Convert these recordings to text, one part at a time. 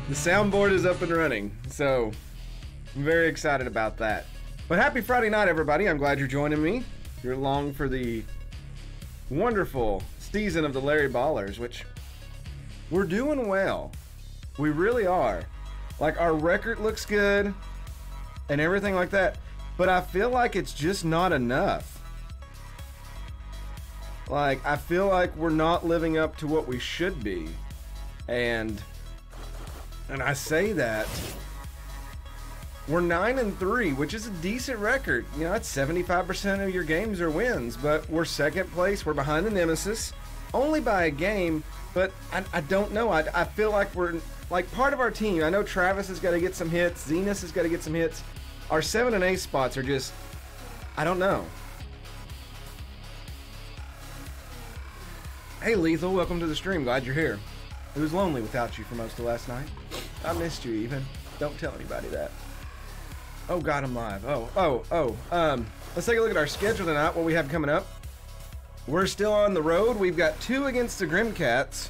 The soundboard is up and running, so I'm very excited about that. But happy Friday night, everybody. I'm glad you're joining me. You're along for the wonderful season of the Larry Ballers, which we're doing well. We really are. Like, our record looks good and everything like that, but I feel like it's just not enough. Like, I feel like we're not living up to what we should be. And I say that we're 9-3, which is a decent record. You know, that's 75% of your games are wins, but we're second place. We're behind the Nemesis, only by a game, but I don't know. I feel like we're, like, part of our team. I know Travis has got to get some hits. Zenas has got to get some hits. Our 7 and 8 spots are just, I don't know. Hey, Lethal, welcome to the stream. Glad you're here. It was lonely without you for most of last night. I missed you even. Don't tell anybody that. Oh God, I'm live. Let's take a look at our schedule tonight, what we have coming up. We're still on the road. We've got 2 against the Grimcats,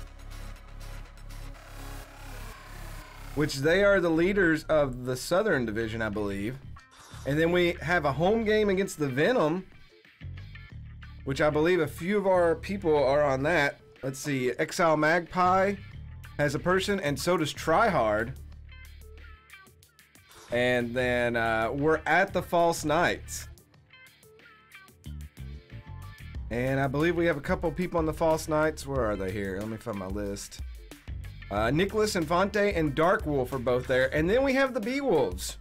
which they are the leaders of the Southern Division, I believe. And then we have a home game against the Venom, which I believe a few of our people are on that. Let's see, Exile Magpie has a person, and so does Tryhard. And then we're at the False Knights. And I believe we have a couple people on the False Knights. Where are they here? Let me find my list. Nicholas Infante and Dark Wolf are both there. And then we have the Beewolves.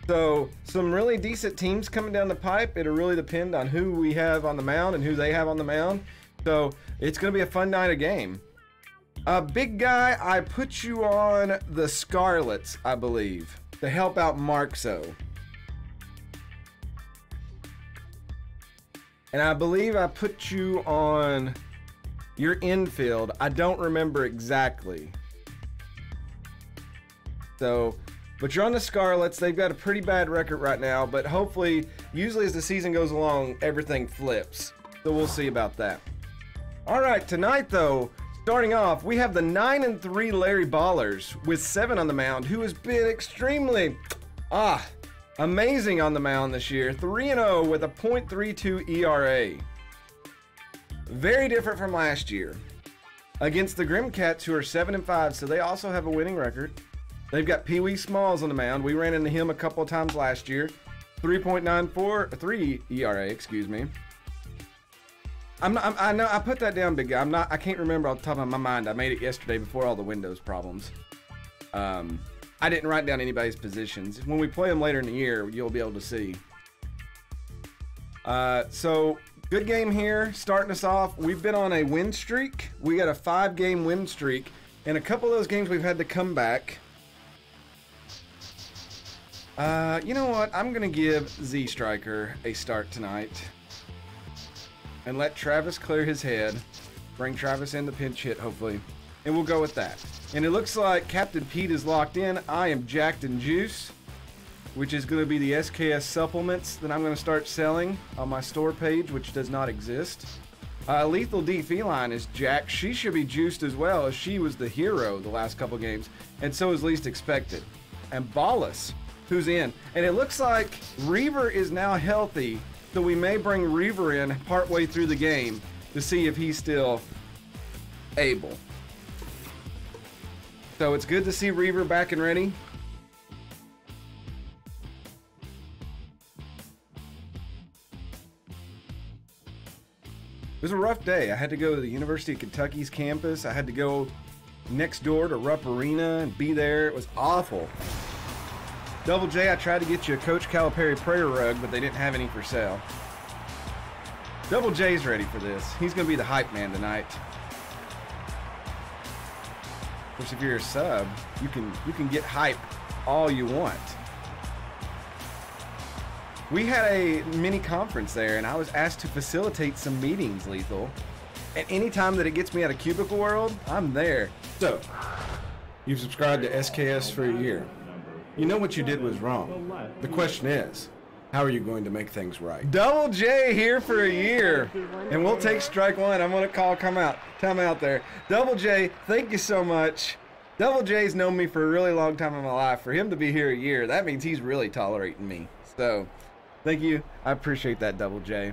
So some really decent teams coming down the pipe. It'll really depend on who we have on the mound and who they have on the mound. So it's going to be a fun night of game. Big guy, I put you on the Scarlets, I believe, to help out Marxo. And I believe I put you on your infield. I don't remember exactly. So, but you're on the Scarlets. They've got a pretty bad record right now, but hopefully, usually as the season goes along, everything flips. So we'll see about that. All right, tonight though, starting off, we have the 9-3 Larry Ballers with 7 on the mound, who has been extremely, amazing on the mound this year. 3-0 with a .32 ERA. Very different from last year. Against the Grimcats, who are 7-5, so they also have a winning record. They've got Pee Wee Smalls on the mound. We ran into him a couple of times last year. 3.94, 3 ERA, excuse me. I know I put that down, big guy. I can't remember off the top of my mind. I made it yesterday before all the Windows problems. I didn't write down anybody's positions. When we play them later in the year, you'll be able to see. So good game here. Starting us off, we've been on a win streak. We got a 5-game win streak, and a couple of those games we've had to come back. You know what? I'm gonna give Z Striker a start tonight. And let Travis clear his head. Bring Travis in the pinch hit, hopefully. And we'll go with that. And it looks like Captain Pete is locked in. I am jacked in juice, which is going to be the SKS supplements that I'm going to start selling on my store page, which does not exist. Lethal D Feline is jacked. She should be juiced as well, as she was the hero the last couple games. And so is Least Expected. And Ballas, who's in. And it looks like Reaver is now healthy. So we may bring Reaver in partway through the game to see if he's still able. So it's good to see Reaver back and ready. It was a rough day. I had to go to the University of Kentucky's campus. I had to go next door to Rupp Arena and be there. It was awful. Double J, I tried to get you a Coach Calipari prayer rug, but they didn't have any for sale. Double J's ready for this. He's going to be the hype man tonight. Of course, if you're a sub, you can get hype all you want. We had a mini conference there, and I was asked to facilitate some meetings, Lethal. And anytime that it gets me out of Cubicle World, I'm there. So, you've subscribed to SKS for a year. You know what you did was wrong. The question is, how are you going to make things right? Double J here for a year. And we'll take strike one. I'm going to call time out there. Double J, thank you so much Double J's known me for a really long time in my life. For him to be here a year, that means he's really tolerating me. So, thank you. I appreciate that, Double J.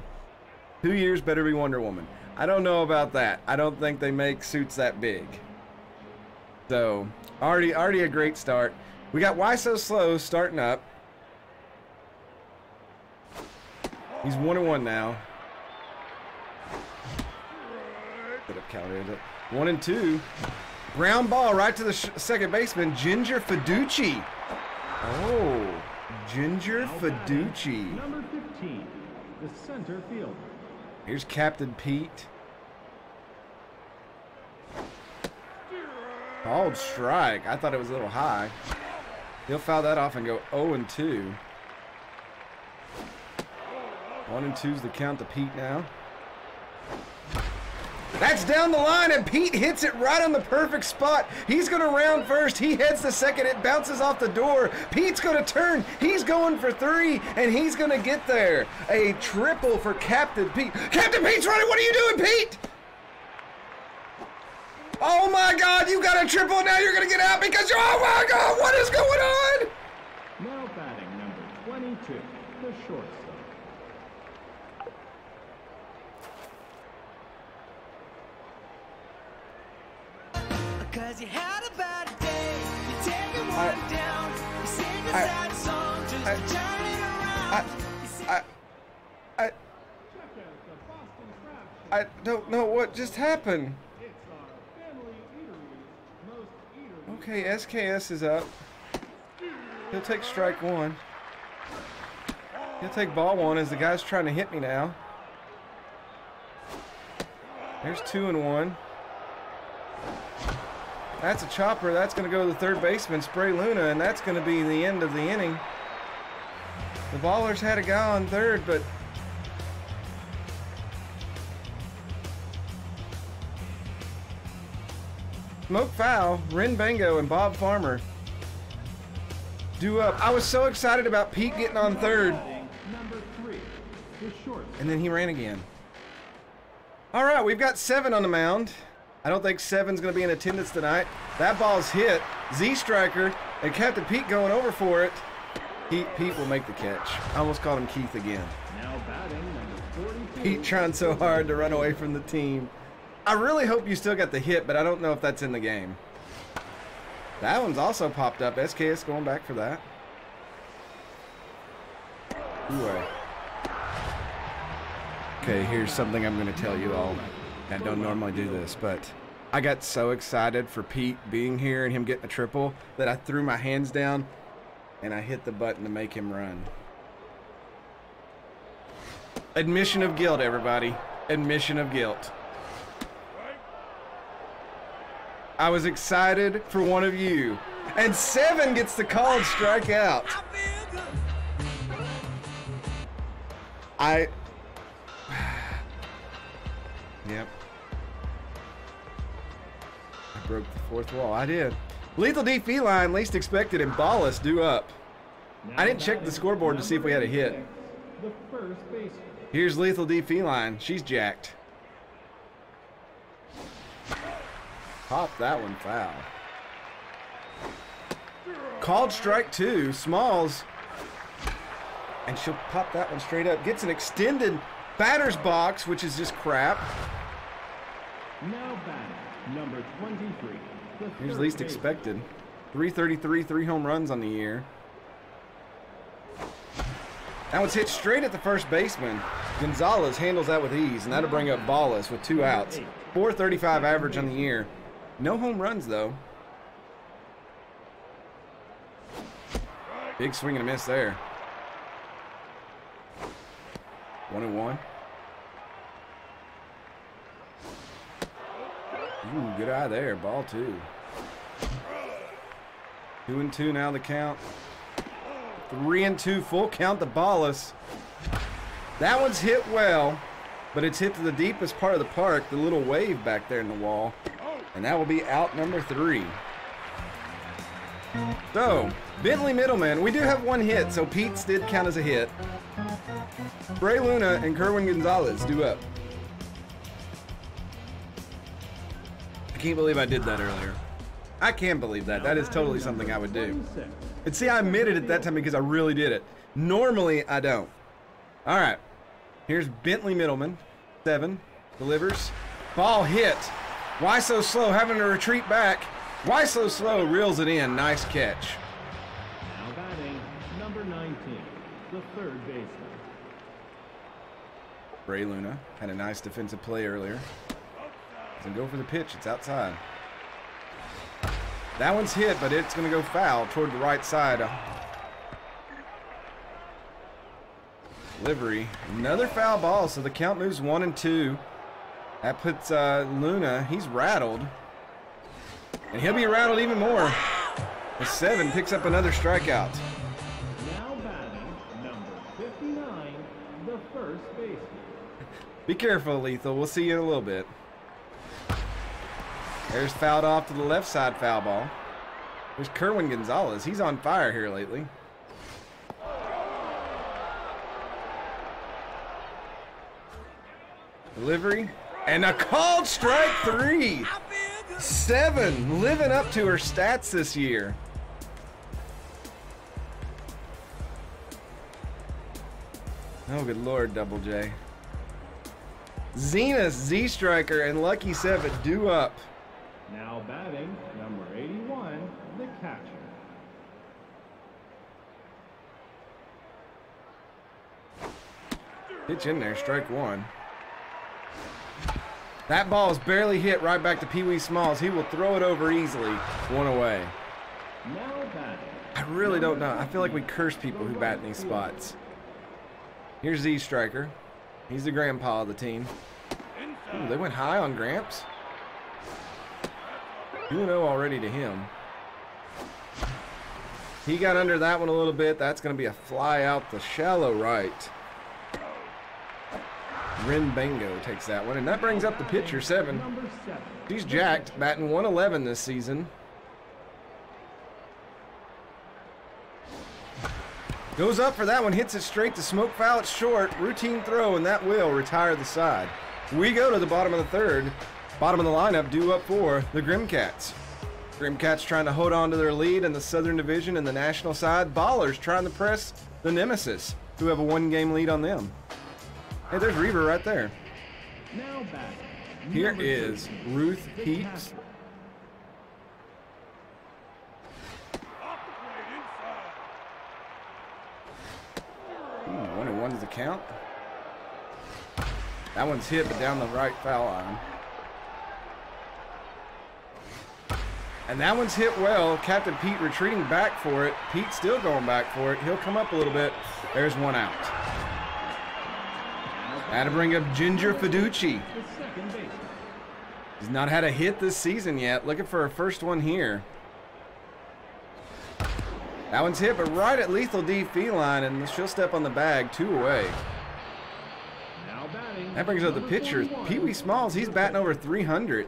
2 years better be Wonder Woman. I don't know about that. I don't think they make suits that big. So, already a great start. We got Why So Slow starting up. He's 1-1 now. Could have counted it. 1-2. Ground ball right to the second baseman, Ginger Fiducci. Oh, Ginger Fiducci. Number 15, the center fielder. Here's Captain Pete. Called strike. I thought it was a little high. He'll foul that off and go 0-2. 1-2's the count to Pete now. That's down the line, and Pete hits it right on the perfect spot. He's going to round first. He heads to second. It bounces off the door. Pete's going to turn. He's going for 3, and he's going to get there. A triple for Captain Pete. Captain Pete's running. What are you doing, Pete? Oh, my God. You got a triple. Now you're going to get out because, oh, my God. What is going on? Now batting number 22, the shortstop. Cause you had a bad day, you take it one down, you sing a sad song just to turn it around. I don't know what just happened. Okay, SKS is up. He'll take strike 1. He'll take ball 1 as the guy's trying to hit me now. There's 2-1. That's a chopper. That's going to go to the third baseman, Spray Luna, and that's going to be the end of the inning. The Ballers had a guy on third, but smoke foul. Ren Bango and Bob Farmer do up. I was so excited about Pete getting on third, Number 3, the shortstop. and then he ran again. All right, we've got 7 on the mound. I don't think 7's going to be in attendance tonight. That ball's hit. Z-Striker and Captain Pete going over for it. Pete will make the catch. I almost called him Keith again. Now batting number 42. Pete trying so hard to run away from the team. I really hope you still got the hit, but I don't know if that's in the game. That one's also popped up. SKS going back for that. Anyway. Okay, here's something I'm going to tell you all. I don't normally do this, but I got so excited for Pete being here and him getting a triple that I threw my hands down and I hit the button to make him run. Admission of guilt, everybody. Admission of guilt. I was excited for one of you. And 7 gets the called strikeout. Yep. I broke the 4th wall. I did. Lethal D Feline, least expected, and Ballas due up. I didn't check the scoreboard to see if we had a hit. The first baseman. Here's Lethal D Feline. She's jacked. Pop that one foul. Called strike 2. Smalls. And she'll pop that one straight up. Gets an extended batter's box, which is just crap. Now batting number 23. The Here's third least baseman. expected. 333, 3 home runs on the year. That one's hit straight at the first baseman. Gonzalez handles that with ease, and that'll bring up Ballas with 2 outs. 435 average on the year. No home runs, though. Big swing and a miss there. 1-1. Ooh, good eye there. Ball 2. 2-2 now the count. 3-2 full count to Ballas. That one's hit well, but it's hit to the deepest part of the park, the little wave back there in the wall. And that will be out number 3. So, Bentley Middleman, we do have 1 hit, so Pete's did count as a hit. Bray Luna and Kerwin Gonzalez due up. I can't believe I did that earlier. I can't believe that. That is totally something I would do. And see, I admitted at that time because I really did it. Normally, I don't. All right. Here's Bentley Middleman. 7. Delivers. Ball hit. Why so slow? Having to retreat back. Why so slow? Reels it in. Nice catch. Now batting, number 19, the third baseman. Ray Luna had a nice defensive play earlier. Doesn't go for the pitch. It's outside. That one's hit, but it's going to go foul toward the right side. Delivery. Another foul ball, so the count moves 1-2. That puts Luna, he's rattled. And he'll be rattled even more. The 7 picks up another strikeout. Now batting, number 59, the first baseman. Be careful, Lethal. We'll see you in a little bit. There's fouled off to the left side foul ball. There's Kerwin Gonzalez. He's on fire here lately. Delivery. And a called strike 3. 7 living up to her stats this year. Oh, good Lord, Double J. Zenas, Z-Striker, and Lucky 7 due up. Now batting, number 81, the catcher. Pitch in there, strike 1. That ball is barely hit right back to Pee Wee Smalls. He will throw it over easily. 1 away. Now batting. I really don't know. I feel like we curse people who bat in these spots. Here's Z-Striker. He's the grandpa of the team. Ooh, they went high on Gramps. 2-0 already to him. He got under that one a little bit. That's going to be a fly out the shallow right. Rin Bango takes that one, and that brings up the pitcher, 7. She's jacked, batting 111 this season. Goes up for that one, hits it straight to smoke foul. It's short, routine throw, and that will retire the side. We go to the bottom of the 3rd. Bottom of the lineup due up for the Grimcats. Grimcats trying to hold on to their lead in the Southern Division and the national side. Ballers trying to press the Nemesis, who have a 1-game lead on them. Hey, there's Reaver right there. Now batting. Here is Ruth Heaps. Ooh, 1-1 is the count. That one's hit, but down the right foul line. And that one's hit well. Captain Pete retreating back for it. Pete still going back for it. He'll come up a little bit. There's 1 out. Had to bring up Ginger Fiducci. He's not had a hit this season yet. Looking for her first one here. That one's hit, but right at Lethal D Feline, and she'll step on the bag. 2 away. That brings up the pitcher, Pee Wee Smalls. He's batting over 300.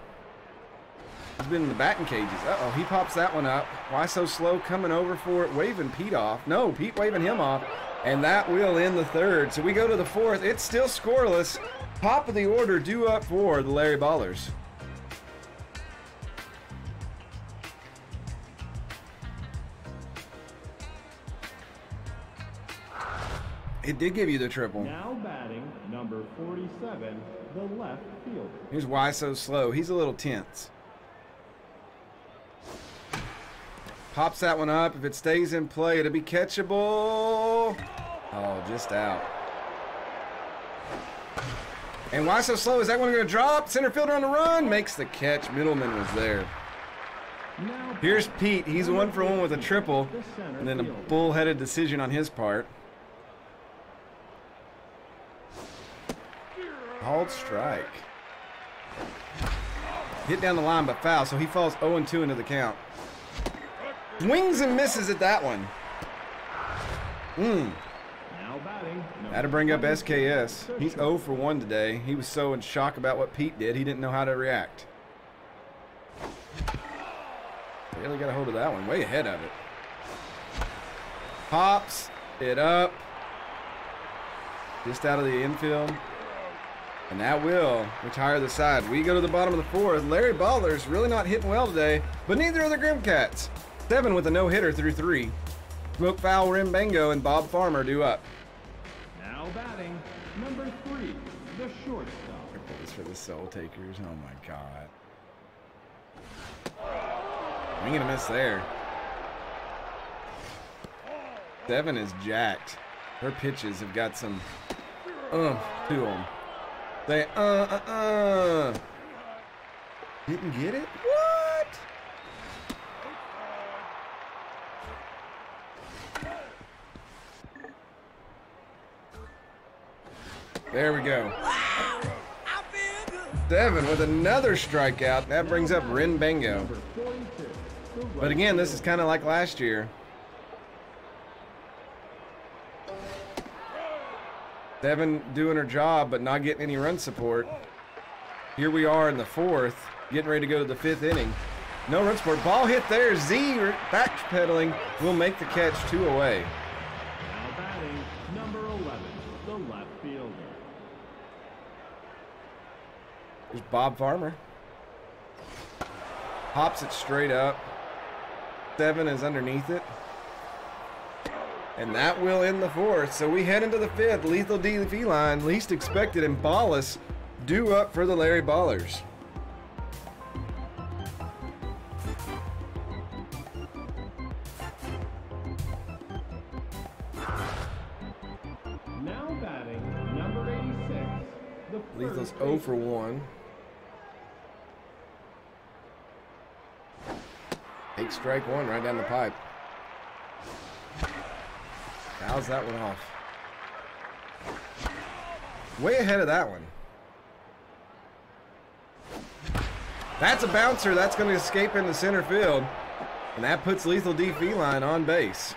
He's been in the batting cages. Uh-oh, he pops that one up. Why so slow coming over for it, waving Pete off. No, Pete waving him off. And that will end the 3rd. So we go to the 4th. It's still scoreless. Top of the order due up for the Larry Ballers. It did give you the triple. Now batting, number 47, the left fielder. Here's Why So Slow. He's a little tense. Pops that one up. If it stays in play, it'll be catchable. Oh, just out. And Why So Slow? Is that one going to drop? Center fielder on the run. Makes the catch. Middleman was there. Here's Pete. He's 1 for 1 with a triple. And then a bullheaded decision on his part. Called strike. Hit down the line, but foul. So he falls 0-2 into the count. Swings and misses at that one. Had to bring up SKS. He's 0 for 1 today. He was so in shock about what Pete did, he didn't know how to react. Really got a hold of that one. Way ahead of it. Pops it up. Just out of the infield. And that will retire the side. We go to the bottom of the fourth. Larry Baller's really not hitting well today, but neither are the Grimcats. 7 with a no-hitter through 3. Smoke Foul, Rim Bango, and Bob Farmer due up. Now batting, number 3, the shortstop. This for the Soul Takers. Oh my God. I'm gonna miss there. 7 is jacked. Her pitches have got some to them. They didn't get it? What? There we go. 7 with another strikeout. That brings up Rin Bango. But again, this is kind of like last year. 7 doing her job, but not getting any run support. Here we are in the 4th, getting ready to go to the 5th inning. No run support. Ball hit there. Z backpedaling will make the catch, 2 away. Now batting, number 11, the left fielder. There's Bob Farmer. Hops it straight up. 7 is underneath it. And that will end the 4th. So we head into the 5th. Lethal D Feline, least expected, and Ballas due up for the Larry Ballers. Now batting, number 86, the Lethal's first 0 baseman. for 1. Take strike 1 right down the pipe. How's that one off? Way ahead of that one. That's a bouncer. That's going to escape into center field. And that puts Lethal D Feline on base.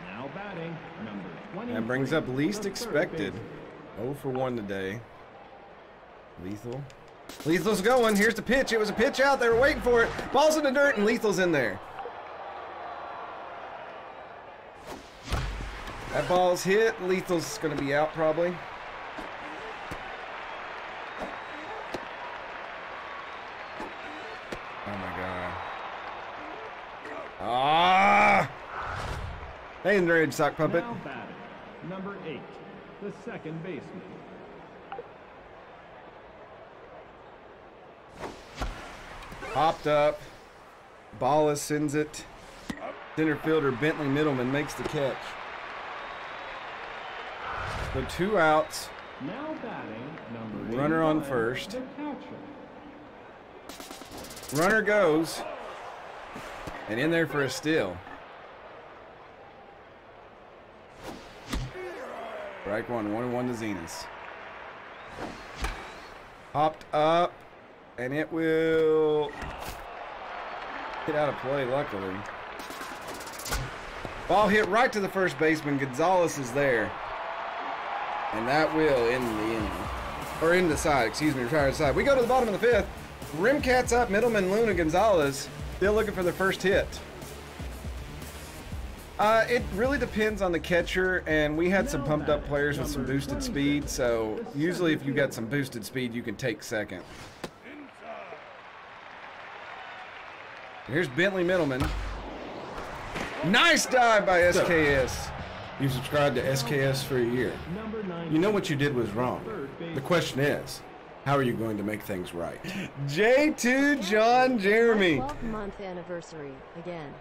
Now batting, number 20. That brings up least expected. 0 for 1 today. Lethal. Lethal's going. Here's the pitch. It was a pitch out. They were waiting for it. Ball's in the dirt and Lethal's in there. That ball's hit. Lethal's going to be out probably. Oh my God. Ah! Hey, in the red sock puppet. Now batting, number 8, the second baseman. Popped up. Ballas sends it. Center fielder Bentley Middleman makes the catch. So 2 outs. Now batting, number Runner on 85, first. the catcher. Runner goes. And in there for a steal. Strike 1, 1-1 to Zenas. Popped up. And it will get out of play, luckily. Ball hit right to the first baseman. Gonzalez is there. And that will end the inning. Or end the side, excuse me, retire the side. We go to the bottom of the 5th. Rimcats up, Middleman, Luna, Gonzalez. Still looking for their first hit. It really depends on the catcher, and we had some pumped up players with some boosted speed, so usually if you got some boosted speed, you can take second. Here's Bentley Middleman. Nice dive by SKS. You subscribed to SKS for a year. Number 9. You know what you did was wrong. The question is, how are you going to make things right? J2 John Jeremy. 12-month anniversary again.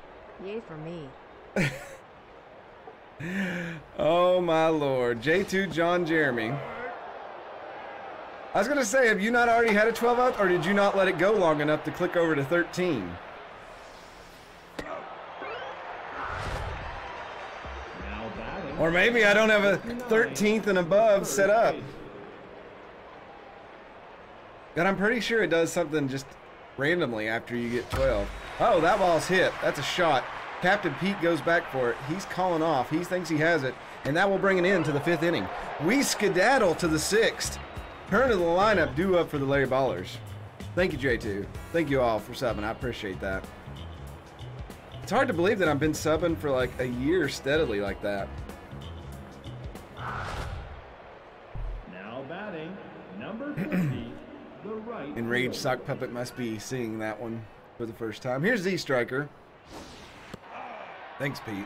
Yay for me. Oh my Lord. J2 John Jeremy. I was going to say, have you not already had a 12 out, or did you not let it go long enough to click over to 13? Now batting, Or maybe I don't have a 13th and above set up. And I'm pretty sure it does something just randomly after you get 12. Oh, that ball's hit. That's a shot. Captain Pete goes back for it. He's calling off. He thinks he has it. And that will bring it in to the 5th inning. We skedaddle to the 6th. Turn of the lineup due up for the Larry Ballers. Thank you, J2. Thank you all for subbing. I appreciate that. It's hard to believe that I've been subbing for like a year steadily like that. Rage Sock Puppet must be seeing that one for the first time. Here's Z Striker. Thanks, Pete.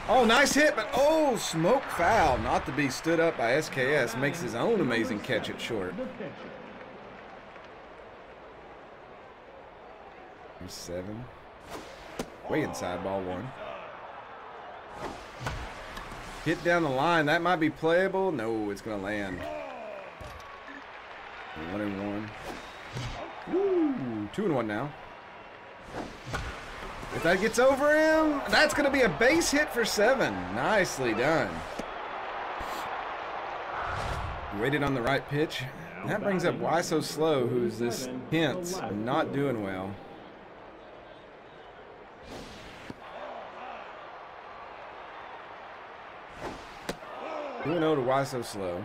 Oh, nice hit, but oh, smoke foul. Not to be stood up by SKS. Makes his own amazing catch it short. Here's 7. Way inside, ball 1. Hit down the line. That might be playable. No, it's going to land. 1-1. Woo! 2-1 now. If that gets over him, that's going to be a base hit for 7. Nicely done. He waited on the right pitch. And that brings up Why So Slow, who's this hints not doing well. 2-0 to Why So Slow.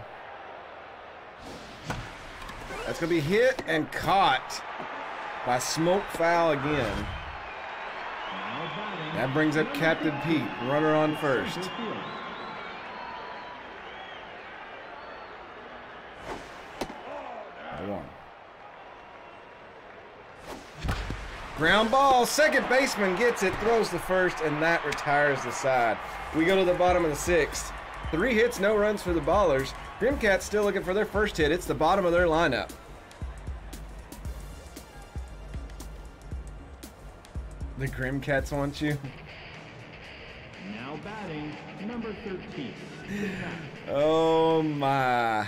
That's going to be hit and caught by smoke foul again. That brings up Captain Pete, runner on first. Ground ball, second baseman gets it, throws the first, and that retires the side. We go to the bottom of the 6th. 3 hits, no runs for the Ballers. Grimcats still looking for their first hit. It's the bottom of their lineup. The Grimcats want you. Now batting, number 13. Oh my.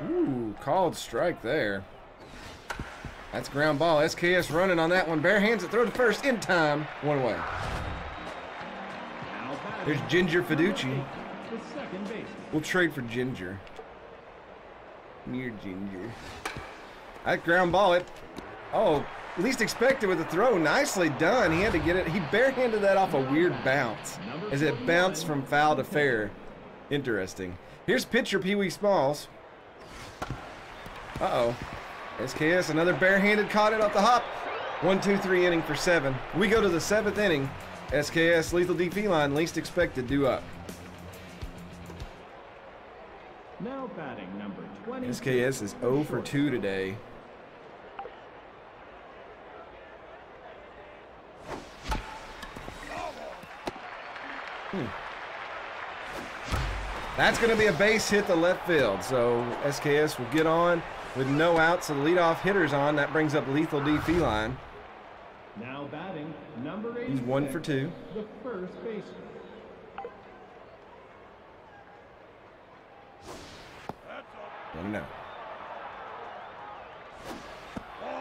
Ooh, called strike there. That's ground ball. SKS running on that one. Bare hands it, throw to first in time. 1 away. There's Ginger Fiducci. We'll trade for Ginger. Near Ginger. That ground ball, it. Oh, least expected with the throw. Nicely done. He had to get it. He barehanded that off a weird bounce as it bounced from foul to fair. Interesting. Here's pitcher Pee Wee Smalls. Uh-oh. SKS, another barehanded, caught it off the hop. 1-2-3 inning for 7. We go to the 7th inning. SKS, lethal D feline, least expected, due up. Now batting number 20. SKS is 0 for 2 today. That's going to be a base hit to left field, so SKS will get on with no outs, so the leadoff hitter's on. That brings up lethal D feline. Now batting number 8. He's 1 for 2. The first baseman. 1-0.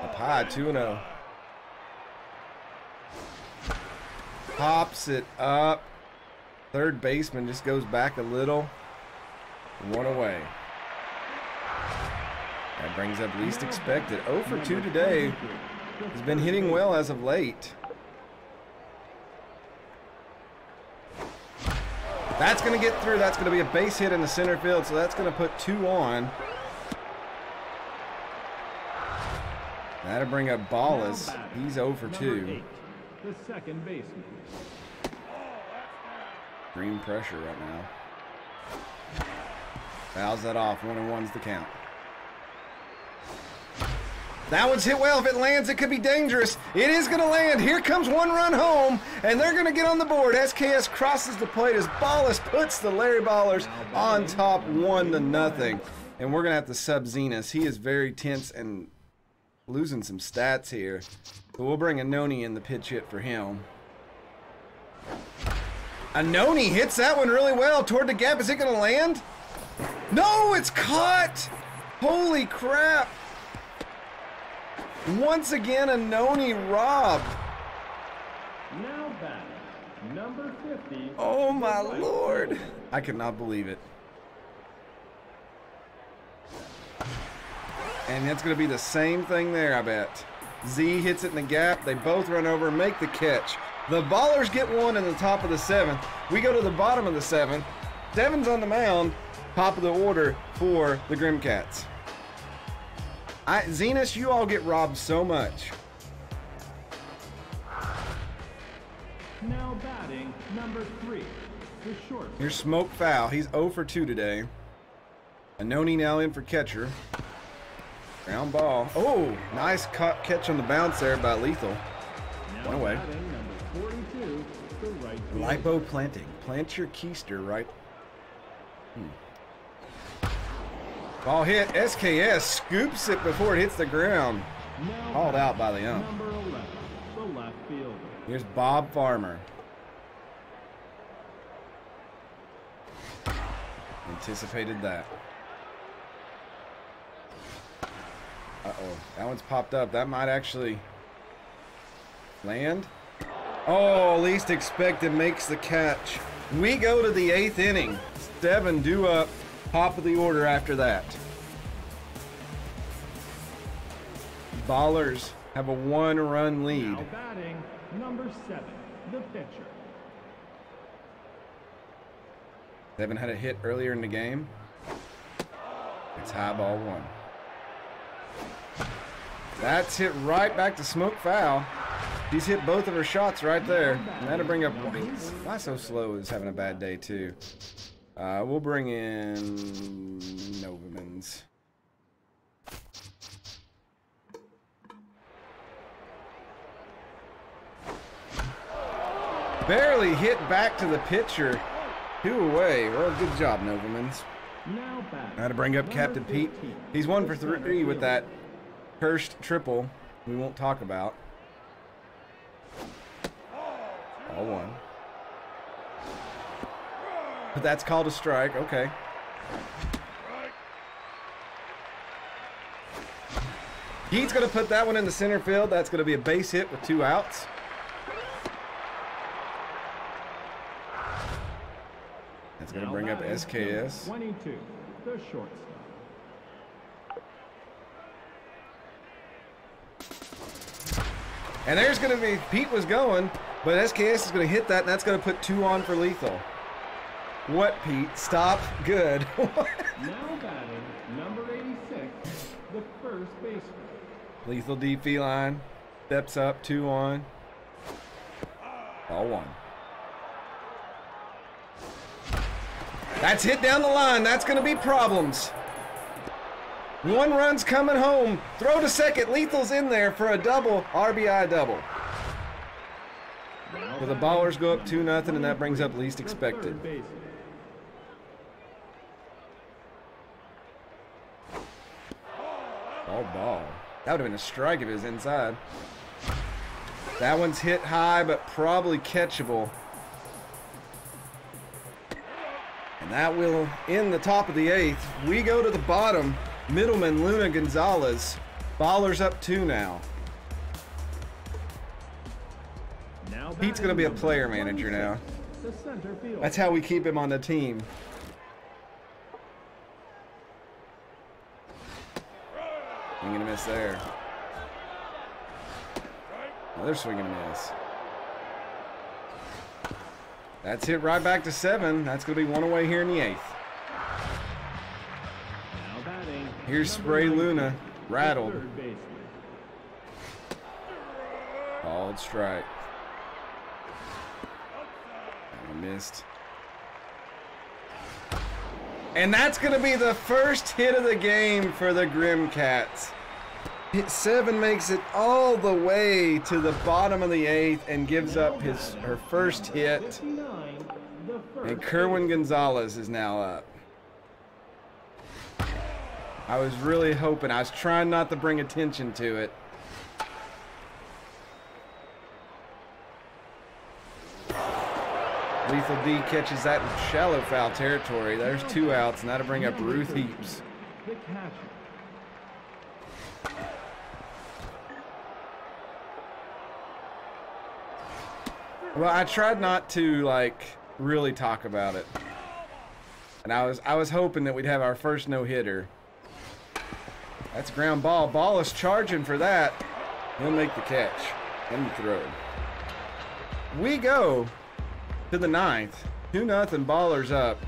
Up high, 2-0. Pops it up. Third baseman just goes back a little. 1 away. That brings up least expected. 0 for 2 today. He's been hitting well as of late. That's going to get through. That's going to be a base hit in the center field, so that's going to put 2 on. That'll bring up Ballas. He's 0 for 2. 8, the second baseman. Green pressure right now. Fouls that off. 1-1's the count. That one's hit well. If it lands, it could be dangerous. It is going to land. Here comes 1 run home, and they're going to get on the board. SKS crosses the plate as Ballas puts the Larry Ballers on top 1-0. And we're going to have to sub Zenas. He is very tense and losing some stats here. So we'll bring Anoni in the pitch hit for him. Anoni hits that one really well toward the gap. Is it going to land? No, it's caught. Holy crap. Once again, Anoni robbed. Now batting number 50. Oh my lord. I cannot believe it. And it's going to be the same thing there, I bet. Z hits it in the gap. They both run over and make the catch. The Ballers get 1 in the top of the 7th. We go to the bottom of the 7th. Devin's on the mound. Top of the order for the Grimcats. Zenas, you all get robbed so much. Now batting number 3, the short. Here's Smoke Foul. He's 0 for 2 today. Anoni now in for catcher. Ground ball. Oh, nice catch on the bounce there by Lethal. Now One away. batting number 42, the right field. Lipo planting. Plant your keister right. Ball hit. SKS scoops it before it hits the ground. Now Called out by the ump. number 11, the left fielder. Here's Bob Farmer. Anticipated that. Uh-oh. That one's popped up. That might actually land. Oh, least expected makes the catch. We go to the 8th inning. 7 due up. Top of the order after that. Ballers have a 1-run lead. Now batting number 7, the pitcher. 7 had a hit earlier in the game. It's high ball 1. That's hit right back to Smoke Foul. He's hit both of her shots right there. And that'll bring up... Why so slow is having a bad day too. We'll bring in Novamans. Barely hit back to the pitcher. 2 away. Well, good job, Novamans. Now batting. I had to bring up number Captain Pete. 15, He's 1 for the center 3 with fielder. that cursed triple we won't talk about. All 1. But that's called a strike. Okay. Pete's going to put that one in the center field. That's going to be a base hit with 2 outs. That's going to Now bring up batting SKS. number 22, the shortstop. And there's going to be, Pete was going, but SKS is going to hit that, and that's going to put 2 on for Lethal. What, Pete? Stop. Good. Now batting number 86, the first baseman. Lethal D feline. Steps up, 2 on. All 1. That's hit down the line. That's going to be problems. 1 run's coming home. Throw to second. Lethal's in there for a double. RBI double. So the Ballers go up 2-0, and that brings up least expected. Ball. That would have been a strike if it was inside. That one's hit high, but probably catchable. And that will end the top of the 8th. We go to the bottom. Middleman, Luna Gonzalez. Ballers up 2 now. Pete's going to be a player manager now. That's how we keep him on the team. Swing and a miss there. Another swing and a miss. That's hit right back to 7. That's going to be 1 away here in the 8th. Here's Spray Luna. Rattled. Called strike. Missed. And that's going to be the first hit of the game for the Grimcats. Hit 7 makes it all the way to the bottom of the 8th and gives up her first hit. And Kerwin Gonzalez is now up. I was really hoping. I was trying not to bring attention to it. Lethal D catches that in shallow foul territory. There's 2 outs, and that'll bring up Ruth Heaps. Well, I tried not to really talk about it, and I was hoping that we'd have our first no-hitter. That's ground ball. Ball is charging for that. He'll make the catch and the throw. We go to the 9th. 2-0, Ballers up.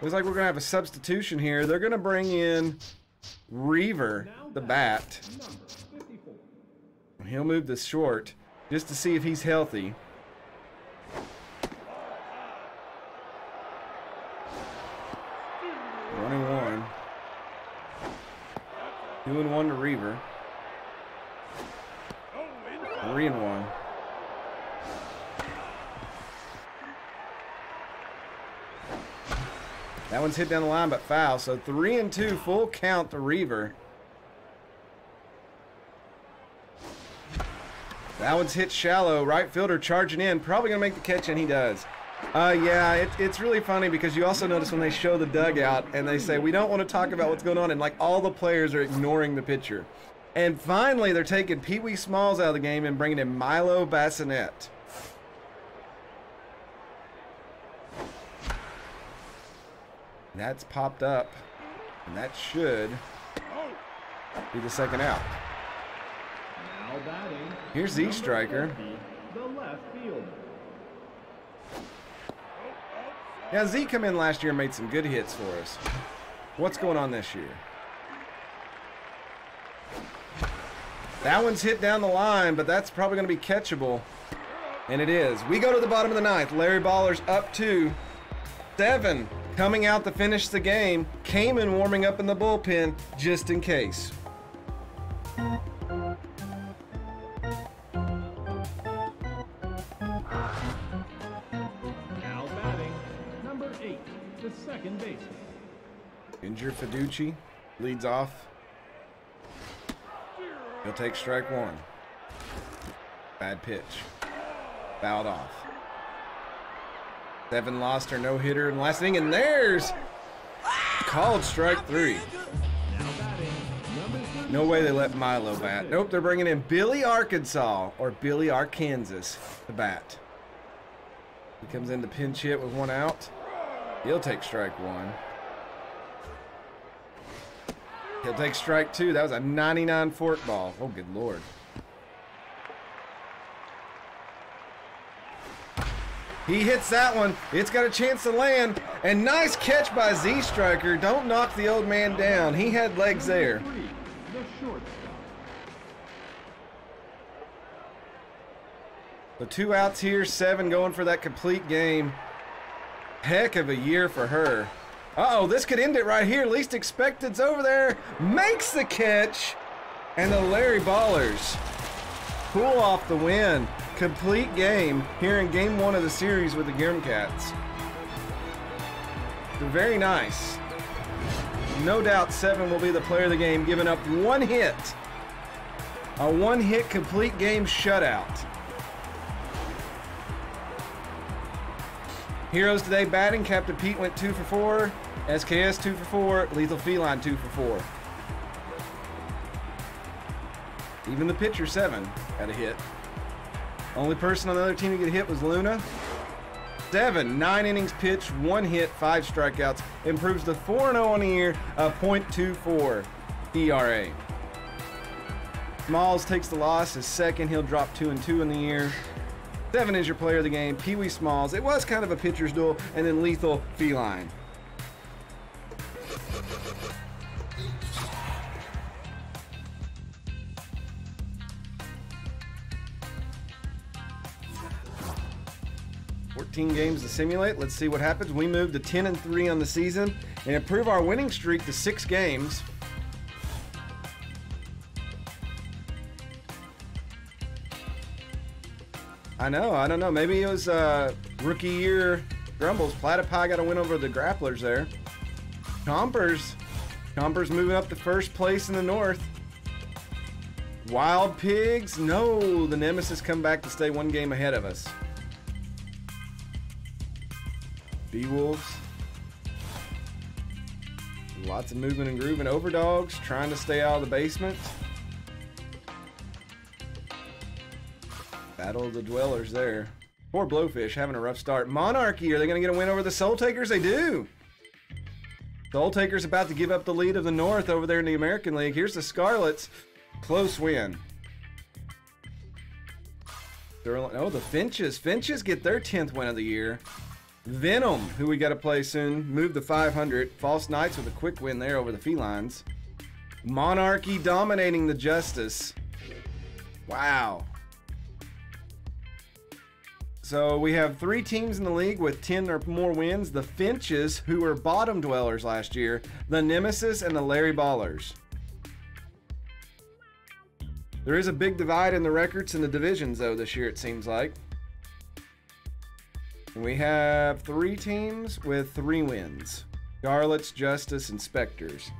Looks like we're going to have a substitution here. They're going to bring in Reaver, the bat. He'll move this short just to see if he's healthy. 2-1 to Reaver. 3-1. That one's hit down the line, but foul. So 3-2, full count to Reaver. That one's hit shallow. Right fielder charging in. Probably going to make the catch, and he does. Yeah, it's really funny because you also notice when they show the dugout and they say, we don't want to talk about what's going on, and like all the players are ignoring the pitcher. And finally, they're taking Pee Wee Smalls out of the game and bringing in Milo Bassinet. That's popped up, and that should be the second out. Now batting. Here's Z striker. The left fielder. Yeah, Z come in last year and made some good hits for us. What's going on this year? That one's hit down the line, but that's probably going to be catchable. And it is. We go to the bottom of the ninth. Larry Baller's up 2-7. Coming out to finish the game. Cayman warming up in the bullpen just in case. Now batting. Number 8, the second baseman. Ginger Fiducci leads off. He'll take strike one. Bad pitch. Fouled off. 7 lost her no-hitter in the last inning, and there's called strike 3. Now batting. Number 13. No way they let Milo bat. Nope, they're bringing in Billy Arkansas, or Billy Arkansas, to bat. He comes in to pinch hit with 1 out. He'll take strike 1. He'll take strike 2. That was a 99 forkball. Oh, good Lord. He hits that one. It's got a chance to land. And nice catch by Z Striker. Don't knock the old man down. He had legs there. 3, the shortstop. The 2 outs here, 7 going for that complete game. Heck of a year for her. Uh-oh, this could end it right here. Least expected's over there. Makes the catch. And the Larry Ballers pull off the win. Complete game here in game 1 of the series with the Grimcats. Very nice. No doubt 7 will be the player of the game, giving up 1 hit. A 1-hit complete game shutout. Heroes today batting. Captain Pete went 2 for 4. SKS 2 for 4. Lethal Feline 2 for 4. Even the pitcher 7 got a hit. Only person on the other team to get hit was Luna. 7, 9 innings pitched, 1 hit, 5 strikeouts. Improves to 4-0 on the year, a .24 ERA. Smalls takes the loss. His second, he'll drop 2-2 in the year. 7 is your player of the game. Pee Wee Smalls. It was kind of a pitcher's duel, and then Lethal Feline. Games to simulate. Let's see what happens. We move to 10-3 on the season and improve our winning streak to 6 games. I don't know. Maybe it was rookie year grumbles. Platypie got a win over the Grapplers there. Chompers moving up to first place in the North. Wild Pigs, no, the Nemesis come back to stay 1 game ahead of us. B-Wolves. Lots of movement and grooving. Overdogs trying to stay out of the basement. Battle of the Dwellers there. Poor Blowfish having a rough start. Monarchy, are they going to get a win over the Soul Takers? They do. Soul Takers about to give up the lead of the North over there in the American League. Here's the Scarlets. Close win. Oh, the Finches. Finches get their 10th win of the year. Venom, who we got to play soon, moved to 500. False Knights with a quick win there over the Felines. Monarchy dominating the Justice. Wow. So we have 3 teams in the league with 10 or more wins. The Finches, who were bottom dwellers last year. The Nemesis and the Larry Ballers. There is a big divide in the records in the divisions, though, this year, it seems like. And we have 3 teams with 3 wins. Scarlets, Justice, and Spectres.